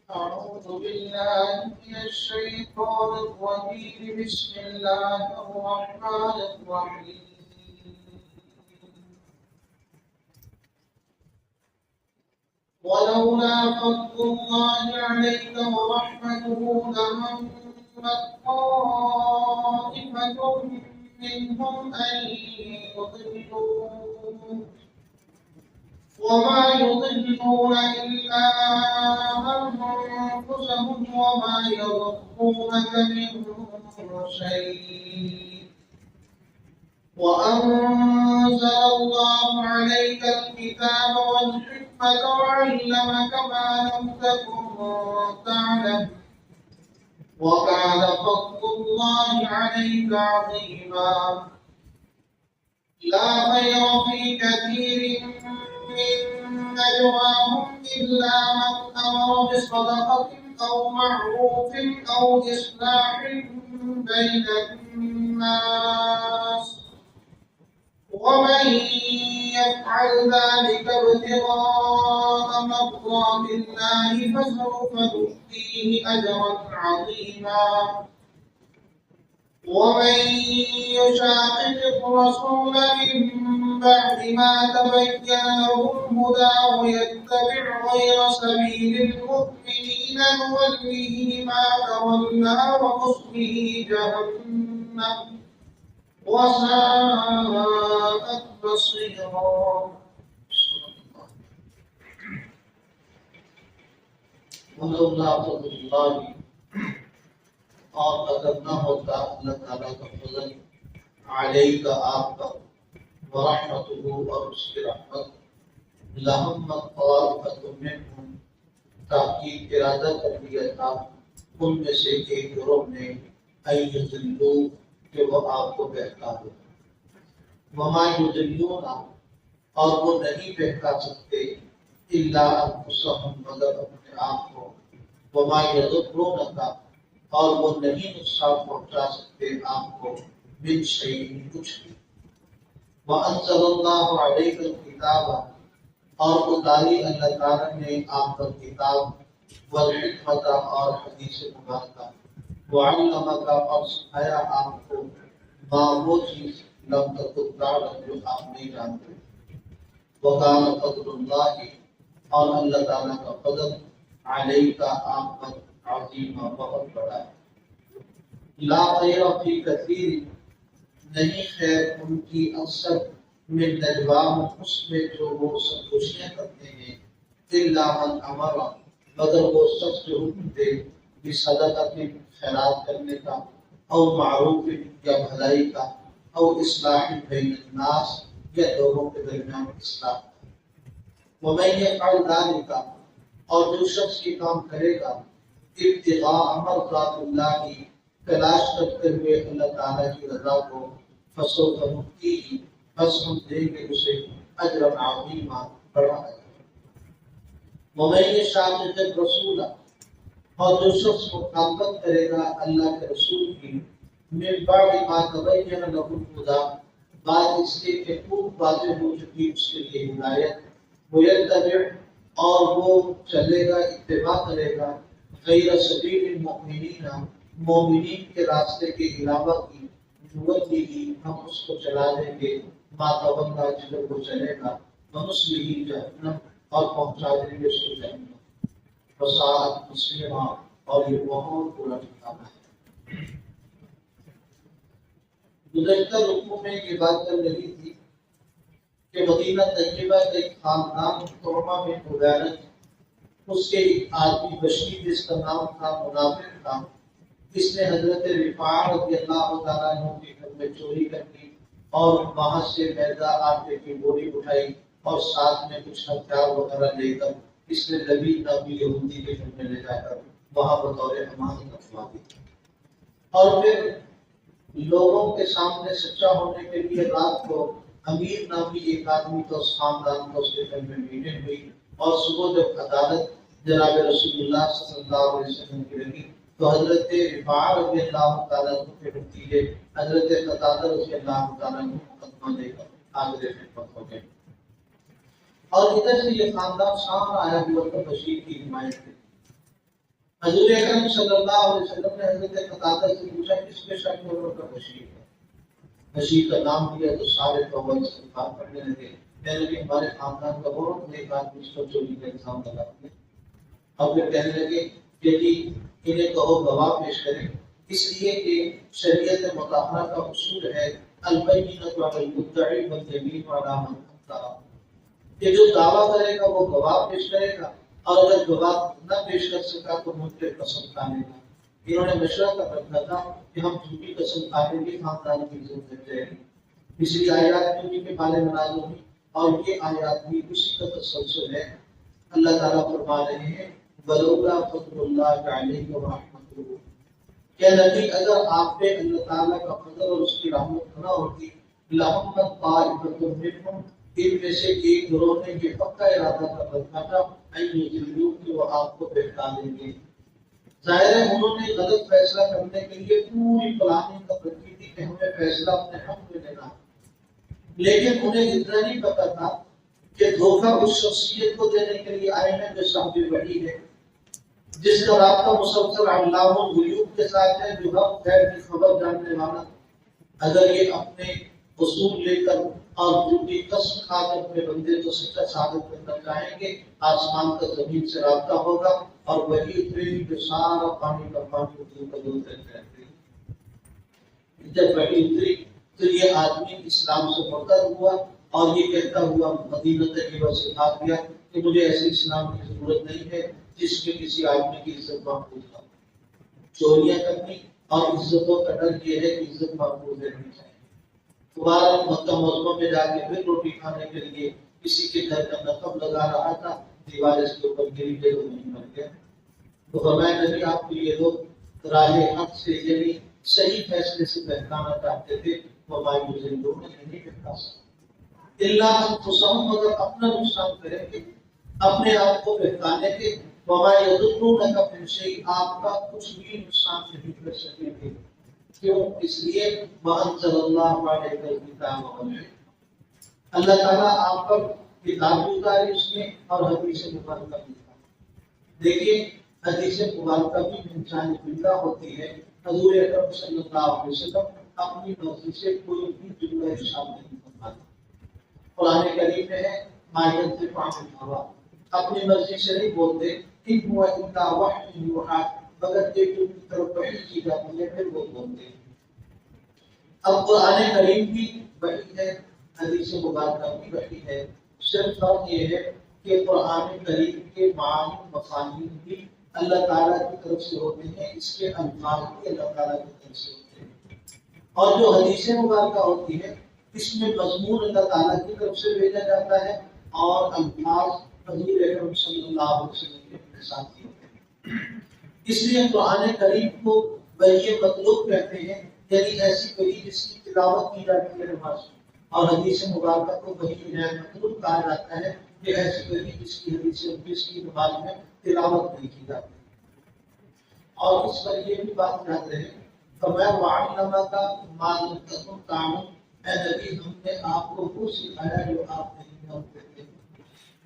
أعوذ بالله من الشيطان الرجيم. بسم الله الرحمن الرحيم. ولولا فضل الله عليك ورحمته لهمت طائفة منهم أن يضلوك وما يضلون إلا أنفسهم وما يضرونك من شيء وأنزل الله عليك الكتاب والحكمة وعلمك ما لم تكن تعلم وكان فضل الله عليك عظيما. لا خير في كثير من نجواهم إلا من أمر بصدقة أو معروف أو إصلاح بين الناس ومن يفعل ذلك ابتغاء مرضات الله فسوف نؤتيه أجرا عظيما. ومن يشاقق الرسول من بعد ما تبين له الهدى ويتبع غير سبيل المؤمنين نوله ما تولى ونصله جهنم وساءت مصيرا. ولولا فضل الله، اور اگر نہ ہوتا اللہ تعالیٰ کا فضل علیہ آپ پر ورحمتہ اور اس کی رحمت لہمت طائفۃ منہم تحقیق ارادہ کر لیا تھا ان میں سے ایک گروہ نے ان یضلوا کہ وہ آپ کو بہکا دے. وما یضلون اور وہ نہیں بہکا سکتے الا انفسہم مگر اپنے آپ کو. وما یضرونک اور وہ نہیں نقصان پہنچا سکتے آپ کو من شیء کچھ بھی. وانزل اللہ علیک الکتاب اور اتاری اللہ تعالیٰ نے آپ پر کتاب والحکمت اور حدیث مبارکہ وعلمک اور سکھایا آپ کو ما وہ چیز لم تکن تعلم جو آپ نہیں جانتے. وکان فضل اللہ اور اللہ تعالیٰ کا فضل علیک آپ پر عظیم بہت بڑا ہے. لا خیر فی کثیر نہیں خیر ان کی اکثر من نجواہم اس میں جو وہ سب خوشیاں کرتے ہیں الا من امر مگر وہ شخص جو حکم دے بصدقۃ خیرات کرنے کا او معروف یا بھلائی کا او اصلاح بین الناس یا لوگوں کے درمیان اصلاح. ومن یفعل ذلک اور جو شخص یہ کام کرے گا ابتغاء مرضات اللہ کی تلاش کرتے ہوئے اللہ تعالیٰ کی رضا کو فسوف نؤتیہ بس ہم دیں گے اسے اجرا عظیما بڑا اجر. ومن یشاقق الرسول اور جو شخص مخالفت کرے گا اللہ کے رسول کی من بعد ما تبین له الهدى بعد اس کے کہ خوب واضح ہو چکی اس کے لیے ہدایت ویتبع اور وہ چلے گا اتباع کرے گا غیر سبیل المؤمنین مومنین کے راستے کے علاوہ کی نولیہ ہم اس کو چلا دیں گے ما تولا جدھر وہ چلے گا ونصلہ جہنم اور پہنچا دیں گے اس کو جہنم وساءت مصیرا اور یہ بہت برا ٹھکانہ ہے. گزشتہ رکوع میں یہ بات چل رہی تھی کہ مدینہ طیبہ کا ایک خاندان طعمہ بن عبیرہ اس کے ایک آدمی بشیر جس کا نام تھا منافق تھا. اس نے حضرت رفاعہ رضی اللہ تعالیٰ عنہ کے گھر میں چوری کر لی اور وہاں سے میدہ آٹے کی بوری اٹھائی اور ساتھ میں کچھ ہتھیار وغیرہ لے کر اس نے لبید نامی یہودی کے گھر میں لے جا کر وہاں بطور امانت رکھوا دی. اور پھر لوگوں کے سامنے سچا ہونے کے لیے رات کو امیر نامی ایک آدمی تو اس خاندان کو اس کے گھر میں میٹنگ ہوئی اور صبح جب عدالت جناب رسول اللہ صلی اللہ علیہ وسلم کی لگی تو حضرت رفاعہ رضی اللہ تعالیٰ عنہ کے بھتیجے حضرت قتادہ رضی اللہ تعالیٰ عنہ مقدمہ دے کر حاضر خدمت ہو گئے. اور ادھر سے یہ خاندان سامنے آیا ہوا تھا بشیر کی حمایت میں. حضور اکرم صلی اللہ علیہ وسلم نے حضرت قتادہ سے پوچھا کس کے شان میں کا بشیر ہے؟ بشیر کا نام دیا تو سارے توبہ استغفار پڑھنے لگے، کہنے لگے ہمارے خاندان کا بہت نیک آدمی اس کو چوری کا الزام لگا دیا۔ اب پھر کہنے لگے کہ جی انہیں کہو گواہ پیش کریں، اس لیے کہ شریعت مطہرہ کا اصول ہے البینۃ علی المدعی والیمین علی من انکر، کہ جو دعویٰ کرے گا وہ گواہ پیش کرے گا، اور اگر گواہ نہ پیش کر سکا تو منکر قسم کھا لے گا۔ انہوں نے مشورہ کر رکھا تھا کہ ہم جھوٹی قسم کھانے کی خاندان کی عزت دیتے ہیں، اس لیے آیات انہی کے بارے میں نازل ہوئی، اور یہ آیات بھی اسی کا تسلسل ہے۔ اللہ تعالیٰ فرما رہے ہیں ولولا فضل اللہ علیہ ورحمتہ، کہ نبی اگر آپ پہ اللہ تعالیٰ کا فضل اور اس کی رحمت نہ ہوتی لہمت طائفۃ منہم، ان میں سے ایک گروہ نے یہ پکا ارادہ کر رکھا تھا کہ وہ آپ کو بہکا دیں گے۔ ظاہر ہے انہوں نے غلط فیصلہ کرنے کے لیے پوری پلاننگ کر رکھی تھی کہ ہمیں فیصلہ اپنے حق میں لینا، لیکن انہیں اتنا نہیں پتا تھا کہ دھوکہ اس شخصیت کو دینے کے لیے آئے ہیں جو صاحب وحی ہے، جس کا رابطہ مسلسل علام الغیوب کے ساتھ ہے، جو ہر خیر کی خبر جاننے والا۔ اگر یہ اپنے اصول لے کر اور جھوٹی قسم کھا کر اپنے بندے کو سچا ثابت کرنا چاہیں گے، آسمان کا زمین سے رابطہ ہوگا اور وہی اترے گی جو سارا پانی کا پانی اتر کر دور رہتے ہیں۔ جب وہی اتری تو یہ آدمی اسلام سے مرتد ہوا اور یہ کہتا ہوا مدینہ طیبہ سے بھاگ گیا کہ مجھے ایسے اسلام کی ضرورت نہیں ہے جس میں کسی آدمی کی عزت محفوظ ہو۔ چوریاں کرنی اور عزتوں کا ڈر یہ ہے کہ عزت محفوظ رہنی چاہیے۔ دوبارہ مکہ معظمہ میں جا کے پھر روٹی کھانے کے لیے کسی کے گھر کا نقب لگا رہا تھا، دیوار اس کے اوپر گری گئی اور نہیں مر گیا۔ تو فرمایا نبی آپ کو یہ لوگ راہ حق سے یعنی صحیح فیصلے سے بہکانا چاہتے تھے، وما یضلون نہیں بہکا سکتے الا انفسهم، مگر اپنا نقصان کریں گے اپنے آپ کو بہکانے کے، وما یضرونک من شیء، آپ کا کچھ بھی نقصان نہیں کر سکیں گے۔ کیوں؟ اس لیے وانزل اللہ علیک الکتاب والحکمۃ، اللہ تعالیٰ آپ پر کتاب اتاری اس میں اور حدیث مبارکہ بھی اتاری۔ دیکھیے حدیث مبارکہ بھی انسان زندہ ہوتی ہے، حضور اکرم صلی اللہ علیہ وسلم اپنی مرضی سے کوئی بھی جملہ ارشاد نہیں فرماتے۔ قرآن کریم میں ہے ما ينطق عن الهوى، اپنی مرضی سے نہیں بولتے، ان هو الا وحی یوحی، مگر کہ جو کی طرف وحی کی جاتی ہے پھر وہ بولتے ہیں۔ اب قرآن کریم بھی وحی ہے، حدیث مبارکہ بھی وحی ہے، صرف فرق یہ ہے کہ قرآن کریم کے معنی مفاہیم بھی اللہ تعالیٰ کی طرف سے ہوتے ہیں، اس کے الفاظ بھی اللہ تعالیٰ کی طرف سے ہوتے ہیں، اور جو حدیث مبارکہ ہوتی ہے اس میں مضمون اللہ تعالیٰ کی طرف سے بھیجا جاتا ہے اور الفاظ حضور اکرم صلی اللہ علیہ وسلم کے ساتھ ہوتے ہیں۔ اس لیے قرآن کریم کو وحی مطلوب کہتے ہیں، یعنی ایسی وحی جس کی تلاوت کی جاتی ہے نماز میں، اور حدیث مبارکہ کو وحی مطلوب کہا جاتا ہے کہ ایسی وحی جس کی نماز میں تلاوت نہیں کی جاتی۔ اور اس پر یہ بھی بات یاد رہے فرمایا وعلمک ما لم تکن تعلم، اے نبی ہم نے آپ کو وہ سکھایا جو آپ نہیں جانتے تھے،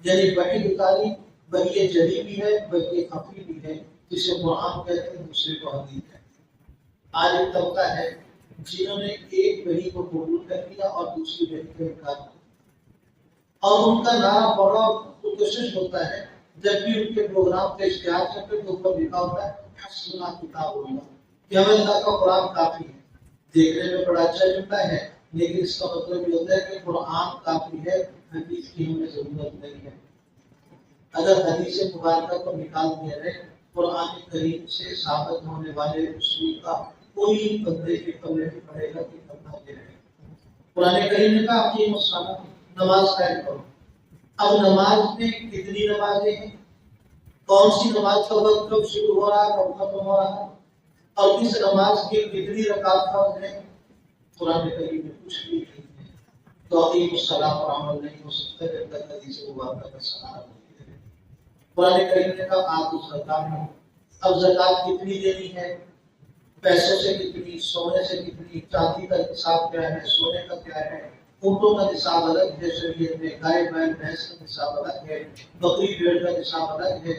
یعنی وحی اتاری وحی جلی بھی ہے وحی خفی بھی ہے، جسے قرآن کہتے ہیں دوسرے کو حدیث ہے۔ آج ایک طبقہ ہے جنہوں نے ایک وحی کو قبول کر لیا اور دوسری وحی کا انکار کیا، اور ان کا نعرہ بڑا کوشش ہوتا ہے جب بھی ان کے پروگرام کا اشتہار کرتے تو اوپر لکھا ہوتا ہے حسبنا کتاب اللہ، کہ ہمیں اللہ کا قرآن کافی ہے۔ دیکھنے میں بڑا اچھا جملہ ہے، لیکن اس کا مطلب یہ ہوتا ہے کہ قرآن کافی ہے، حدیث کی ہمیں ضرورت نہیں ہے۔ اگر حدیث مبارکہ کو نکال دیا جائے قرآن کریم سے ثابت ہونے والے اصول کا کوئی بندے کے پلے نہیں پڑے گا کہ کرنا یہ ہے۔ قرآن کریم نے کہا آپ یہ مسئلہ نماز قائم کرو۔ اب نماز میں کتنی نمازیں ہیں، کون سی نماز کا وقت کب شروع ہو رہا ہے کب ختم ہو رہا ہے، اور کس نماز کی کتنی رکعت فرض ہے، قرآن کریم میں کچھ بھی نہیں ہے۔ توحید الصلاۃ پر عمل نہیں ہو سکتا جب تک حدیث مبارکہ کا سہارا نہیں ہے۔ قرآن کریم نے کہا آتوا الزکوٰۃ، اب زکوٰۃ کتنی دینی ہے، پیسوں سے کتنی، سونے سے کتنی، چاندی کا نصاب کیا ہے، سونے کا کیا ہے، اونٹوں کا نصاب الگ ہے شریعت میں، گائے بیل بھینس کا نصاب الگ ہے، بکری بھیڑ کا نصاب الگ ہے۔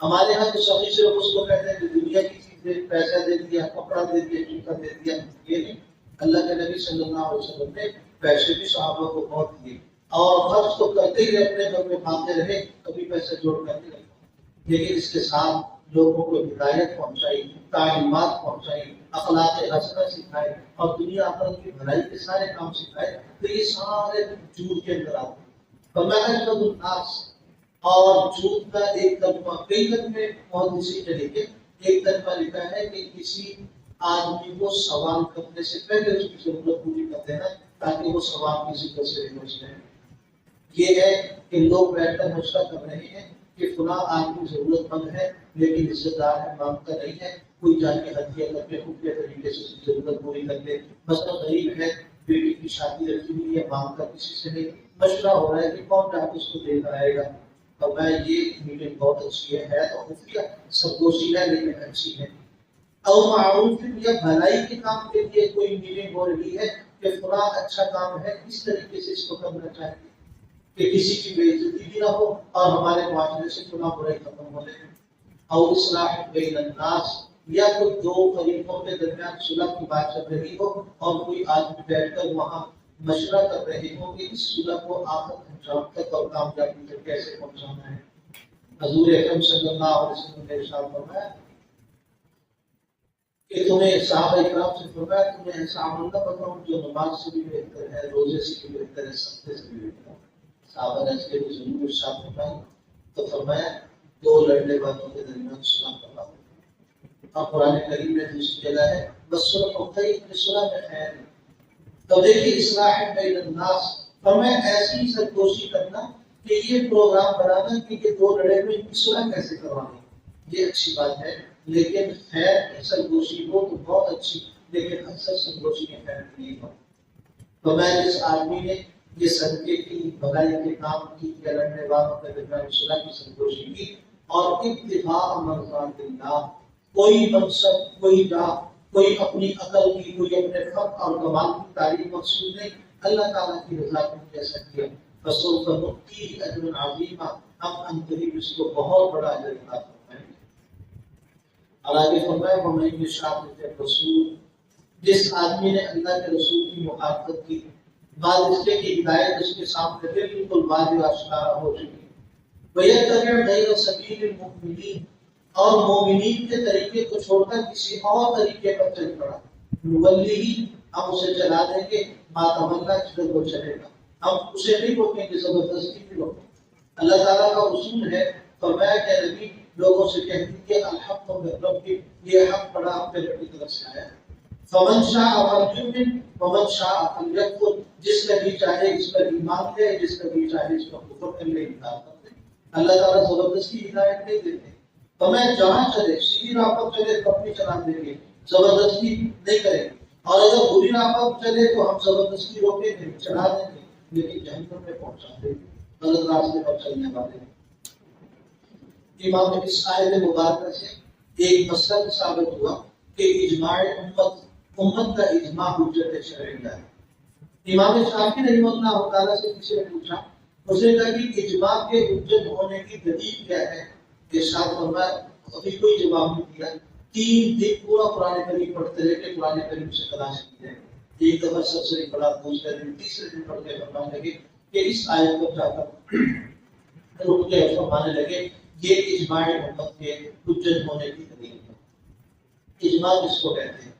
ہمارے یہاں تو سبھی سے اس کو کہتے ہیں کہ دنیا کی چیزیں، پیسہ دے دیا، کپڑا دے دیا، جوتا دے دیا، یہ نہیں۔ اللہ کے نبی صلی اللہ علیہ وسلم نے پیسے بھی صحابہ کو بہت دیے، اور خرچ تو کرتے ہی اپنے گھر میں مانگتے رہے، کبھی پیسے جوڑ کر نہیں رکھا، لیکن اس کے ساتھ لوگوں کو ہدایت پہنچائی، تعلیمات پہنچائی، اخلاق حسنہ سکھائے، اور دنیا آخرت کی بھلائی کے سارے کام سکھائے۔ تو یہ سارے جھوٹ کے اندر آتے ہیں۔ فَمَا الناس، اور جھوٹ کا ایک ترجمہ، کئی ترجمے بہت اسی نے لکھے۔ ایک ترجمہ لکھا ہے کہ کسی آدمی کو سوال کرنے سے پہلے اس کی ضرورت پوری کر دینا، تاکہ وہ سوال کی ذکر سے بچ جائے۔ یہ ہے کہ لوگ بیٹھ کر مشورہ کر رہے ہیں کہ فلاں آدمی ضرورت مند ہے لیکن عزت دار ہے، مانگتا نہیں ہے، کوئی جا کے ہدیہ کر کے خفیہ طریقے سے اس کی ضرورت پوری کر لے۔ مثلا غریب ہے، بیٹی کی شادی رکھی ہوئی ہے، مانگتا کسی سے نہیں، مشورہ ہو رہا ہے کہ کون جا کے اس کو دے کر آئے گا۔ اور میں یہ میٹنگ بہت اچھی ہے تو خفیہ سرگوشی ہے لیکن اچھی ہے۔ اور معروف یا بھلائی کے کام کے لیے کوئی میٹنگ ہو رہی ہے کہ فلاں اچھا کام ہے، اس طریقے سے اس کو کرنا چاہیے کہ کسی کی بے عزتی بھی نہ ہو اور ہمارے معاشرے سے فلاں برائی ختم ہو جائے۔ اور اصلاح بین الناس، یا کوئی دو فریقوں کے درمیان صلح کی بات چل رہی ہو اور کوئی آدمی بیٹھ کر وہاں مشورہ کر رہے ہو کہ اس صلح کو آخر انجام تک اور کامیابی تک کیسے پہنچانا ہے۔ حضور اکرم صلی اللہ علیہ وسلم نے ارشاد فرمایا کہ تمہیں صحابہ اکرام سے فرمایا تمہیں ایسا عمل نہ بتاؤں جو نماز سے بھی بہتر ہے، روزے سے بھی بہتر ہے، صدقے سے بھی بہتر ہے۔ صحابہ نے اس کے لیے ضرور ارشاد فرمایا تو فرمایا دو لڑنے والوں کے درمیان صلح کروا دو۔ اور قرآن کریم میں دوسری جگہ ہے بسرۃ خیر، صلح میں خیر ہے۔ تو دیکھیے اصلاح بین الناس، فرمایا ایسی سرگوشی کرنا کہ یہ پروگرام بنانا کہ یہ دو لڑے ہوئے کی صلح کیسے کروانی، یہ اچھی بات ہے، لیکن خیر کی سرگوشی ہو تو بہت اچھی، لیکن اکثر سرگوشی میں خیر نہیں ہو۔ تو میں جس آدمی نے یہ صدقے کی، بھلائی کے کام کی، یا لڑنے والوں کے درمیان صلح کی سرگوشی کی، اور ابتغاء مرضات اللہ، کوئی منصب، کوئی جاہ، کوئی اپنی عقل کی، کوئی اپنے فقہ اور کمال کی تعریف مقصود نہیں، اللہ تعالیٰ کی رضا کو جیسا کیا، فسوف نؤتیہ اجرا عظیما، ہم عنقریب اس کو بہت بڑا اجر عطا فرمائیں گے۔ اور آگے فرمایا وَمَن یُشَاقِقِ الرَّسُولَ، جس آدمی نے اللہ کے رسول کی مخالفت کی، بعد اس کے کہ ہدایت اس کے سامنے بالکل واضح آشکارا ہو چکی، وَيَتَّبِعْ غَيْرَ سَبِيلِ الْمُؤْمِنِينَ، اور مومنین کے طریقے کو چھوڑ کر کسی اور طریقے پر چل پڑا، نُوَلِّهِ، ہم اسے چلا دیں گے، مَا تَوَلَّىٰ، جدھر وہ چلے گا، ہم اسے نہیں روکیں گے، زبردستی نہیں روکیں گے۔ اللہ تعالیٰ کا اصول ہے، فرمایا کہ نبی لوگوں سے کہہ دیجیے الحق من ربک، یہ حق بڑا آپ کے رب کی طرف سے آیا ہے۔ فمن شاء فلیؤمن ومن شاء فلیکفر، جس کا بھی چاہے اس پر ایمان لے، جس کا بھی چاہے اس پر کفر کر لے، انکار کر دے۔ اللہ تعالیٰ زبردستی ہدایت نہیں دیتے، ہمیں جہاں چلے سیدھی راہ پر چلے تو اپنی چلا دیں گے، زبردستی نہیں کریں گے، اور اگر بری راہ پر چلے تو ہم زبردستی روکیں گے، چلا دیں گے، لیکن جہنم میں پہنچا دیں گے، غلط راستے پر چلنے والے۔ امام اس آیت مبارکہ سے ایک مسئلہ ثابت ہوا کہ اجماع امت کا اجماع حجت شرعیہ ہے۔ امام شافعی رحمہ اللہ تعالیٰ سے کسی نے پوچھا، اس نے کہا کہ اجماع کے حجت ہونے کی دلیل کیا ہے؟ ارشاد فرمایا، ابھی کوئی جواب نہیں دیا، 3 دن پورا قرآن کریم پڑھتے رہے کہ قرآن کریم سے تلاش کی جائے، ایک دفعہ سب سے بڑا پوچھ کر تیسرے دن پڑھ کے فرمانے لگے کہ اس آیت کو جا کر رک کے فرمانے لگے یہ اجماع امت کے حجت ہونے کی دلیل ہے۔ اجماع کس کو کہتے ہیں؟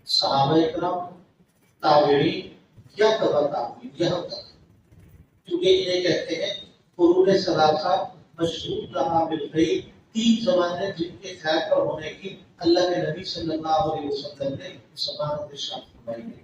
صحابہ اکرام، تابعین یا تبع تابعین، یہاں تک، کیونکہ انہیں کہتے ہیں قرون ثلاثہ مشہود رہا بالخیر، 3 زمانے جن کے خیر پر ہونے کی اللہ کے نبی صلی اللہ علیہ وسلم نے ضمانت ارشاد فرمائی ہے۔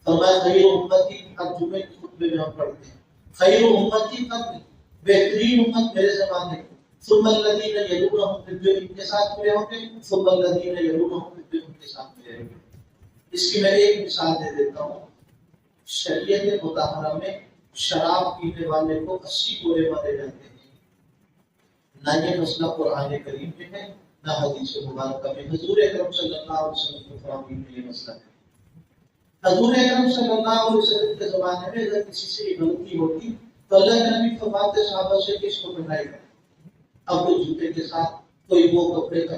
فرمایا خیر امتی، اب جمعے کے خطبے میں ہم پڑھتے ہیں خیر امتی قبلی، بہترین امت میرے زمانے کی، ثم الذین یلونہم، جو ان کے ساتھ ہوئے ہوں گے، ثم الذین یلونہم، جو ان کے ساتھ ہوئے ہوں گے۔ اس کی میں ایک مثال دے دیتا ہوں۔ شریعت مطہرہ میں شراب پینے والے کو 80 گولے مارے جاتے ہیں، نہ یہ مسئلہ قرآن کریم میں ہے نہ حدیث مبارکہ میں، حضور اکرم صلی اللہ علیہ وسلم کے فرامین میں یہ مسئلہ ہے۔ حضور اکرم صلی اللہ علیہ وسلم کے زمانے میں اگر کسی سے غلطی ہوتی تو اللہ کے نبی فرماتے صحابہ سے کہ اس کو پٹائی کریں، اب کوئی جوتے کے ساتھ، کوئی وہ کپڑے کا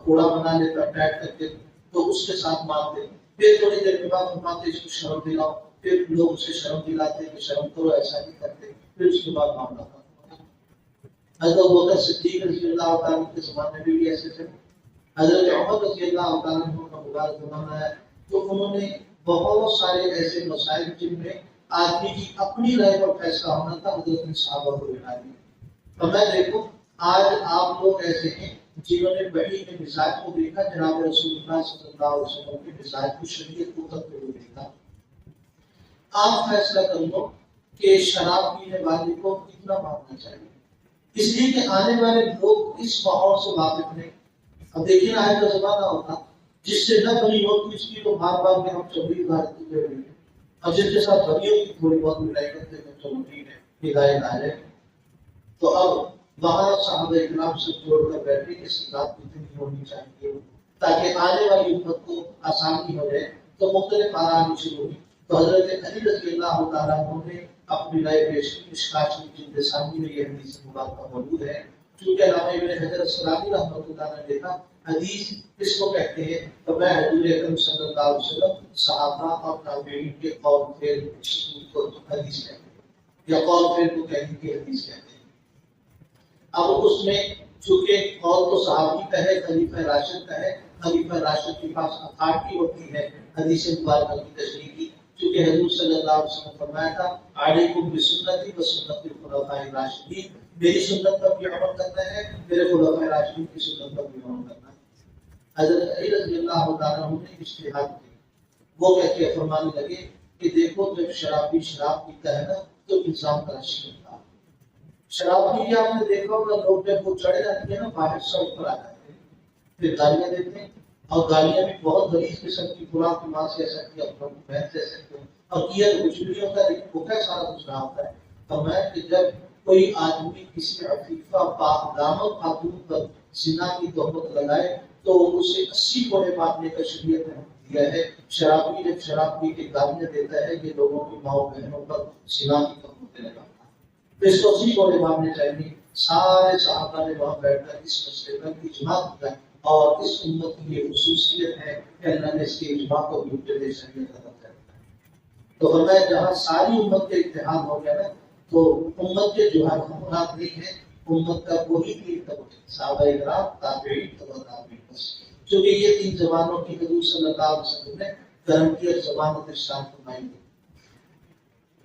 کوڑا بنا لیتا ٹائٹ کر کے تو اس کے ساتھ مارتے، پھر تھوڑی دیر کے بعد فرماتے اس کو شرم دلاؤ، پھر لوگ اسے شرم دلاتے کہ شرم کرو ایسا نہیں کرتے، پھر اس کے بعد معاملہ ختم ہوتا۔ حضرت ابوبکر صدیق رضی اللہ تعالیٰ کے زمانے میں بھی ایسے تھے، حضرت عمر رضی اللہ تعالیٰ عنہ کا مبارک زمانہ ہے تو انہوں نے بہت سارے ایسے مسائل جن میں آدمی کی اپنی رائے پر فیصلہ ہونا تھا، حضرت نے صحابہ کو بٹھا دیا۔ تو میں دیکھو آج آپ لوگ ایسے ہیں جنہوں نے وحی کے مزاج کو دیکھا، جناب رسول اللہ صلی اللہ علیہ وسلم کے مزاج کو، شریعت کو کرتے ہوئے دیکھا۔ آپ فیصلہ کر لو کہ شراب پینے والے کو کتنا مارنا چاہیے، اس لیے کہ آنے والے لوگ اس ماحول سے واقف نہیں۔ اب دیکھیے نا آج کا زمانہ ہوتا جس سے نہ بنی ہوتی اس کی تو بار بار کے ہم چبری بھارتی دے رہے ہیں، اور جس کے ساتھ بنیوں کی تھوڑی بہت ملائی کرتے ہیں چلو ٹھیک ہے ہدایت آ جائے۔ تو اب وہاں صحابہ اکرام سے جوڑ کر بیٹھے اس کی بات کتنی ہونی چاہیے تاکہ آنے والی امت کو آسانی ہو جائے۔ تو مختلف آراء شروع ہوئی تو حضرت علی رضی اللہ تعالیٰ عنہ نے اپنی رائے پیش کی۔ مشکات کی جلد ثانی میں یہ حدیث مبارکہ موجود ہے، چونکہ علامہ ابن حجر اسقلانی رحمۃ اللہ نے دیکھا حدیث اس کو کہتے ہیں تو میں حضور اکرم صلی اللہ علیہ وسلم صحابہ اور تابعین کے قول فعل کو حدیث کہتے ہیں، یا قول فعل کو کہنے کی حدیث کہتے ہیں۔ اب اس میں چونکہ قول تو صحابی کا ہے، خلیفہ راشد کا ہے، خلیفہ راشد کے پاس اتھارٹی ہوتی ہے حدیث مبارکہ کی تشریح کی، چونکہ حضور صلی اللہ علیہ وسلم نے فرمایا تھا علیکم بسنتی و سنت الخلفاء الراشدین، میری سنت پر بھی عمل کرنا ہے، میرے خلفاء راشدین کی سنت پر بھی عمل کرنا ہے۔ حضرت علی رضی اللہ تعالیٰ عنہ نے اجتہاد کیا، وہ کہہ کے فرمانے لگے کہ دیکھو جب شرابی شراب پیتا ہے نا تو الزام تراشی کرتا ہے۔ شراب پی کے آپ نے دیکھا ہوگا لوگ جب وہ چڑھ جاتی ہے نا باہر سڑک پر آ جاتے ہیں، پھر گالیاں دیتے ہیں، اور گالیاں بھی بہت غلیظ قسم کی، قرآن کی ماں سے ایسا کیا، قرآن کی بہن سے ایسا کیا، اور کیا تو کچھ بھی نہیں ہوتا لیکن وہ کیا سارا کچھ رہا ہوتا ہے۔ فرمایا کہ جب کوئی آدمی کسی عفیفہ پاک دامن خاتون پر زنا کی تہمت لگائے تو اسے 80 کوڑے مارنے کا شریعت نے دیا ہے۔ شرابی جب شراب پی کے گالیاں دیتا ہے کہ لوگوں کی ماؤں بہنوں پر زنا کی تہمتیں لگاتا ہے، تو اس کو 80 کوڑے مارنے چاہیے۔ سارے صحابہ نے وہاں بیٹھ کر اس مسئلے پر اجماع کیا، اور اس امت کی یہ خصوصیت ہے کہ اللہ نے اس کے اجماع کو بھی شریعت عطا کر دیا۔ تو فرمایا جہاں ساری امت کے اتحاد ہو گیا نا تو امت کے جو حکمران نہیں ہے، امت کا کوئی بھی طبقہ صحابہ اکرام تابعین تبع تابعین بس، چونکہ یہ تین زبانوں کی حضور صلی اللہ علیہ وسلم نے کرم کی اور زبانت ارشاد فرمائی تھی۔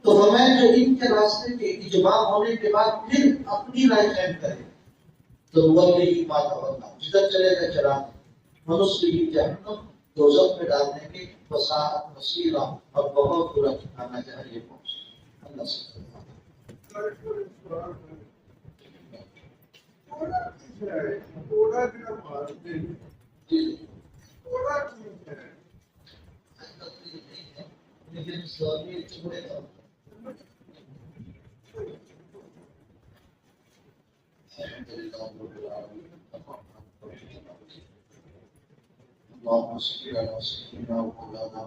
تو فرمایا جو ان کے راستے کے اجماع ہونے کے بعد پھر اپنی رائے قائم کرے تو ولی ما تولى، جدھر چلے گا چلا، منصلی جہنم، دوزخ میں ڈالنے کے، وساعت مصیرہ، اور بہت برا ٹھکانہ جہاں یہ پہنچے۔ اللہ سے لیکن سوال چھوڑے گا اللهم صل على سيدنا ومولانا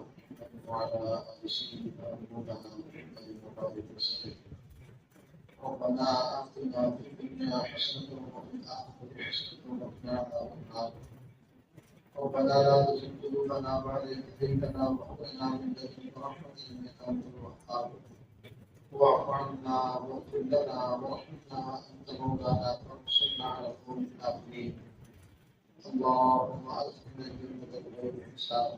وعلى آل سيدنا ومولانا محمد وسلم. ربنا آتنا في الدنيا حسنة وفي الآخرة حسنة وقنا عذاب النار. ربنا لا تزغ قلوبنا بعد إذ هديتنا وهب لنا من لدنك رحمة إنك أنت الوهاب. واعف عنا واغفر لنا وارحمنا أنت مولانا فانصرنا على القوم الكافرين. اللهم أدخلنا الجنة بغير حساب.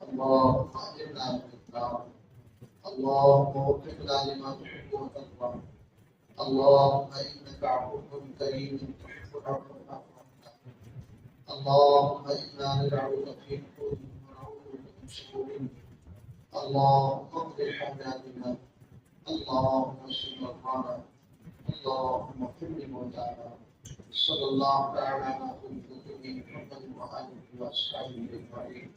اللهم أجرنا من النار. اللهم وفقنا لما تحب وترضى. اللهم إنك عفو كريم تحب العفو فاعف عنا. اللهم إنا ندعوك في نحورهم ونعوذ بك من شرورهم. اللهم اقض حاجاتنا. اللهم اشف مرضانا. اللهم اغفر لموتانا. صلى الله تعالى على محمد وآله وأصحابه أجمعين.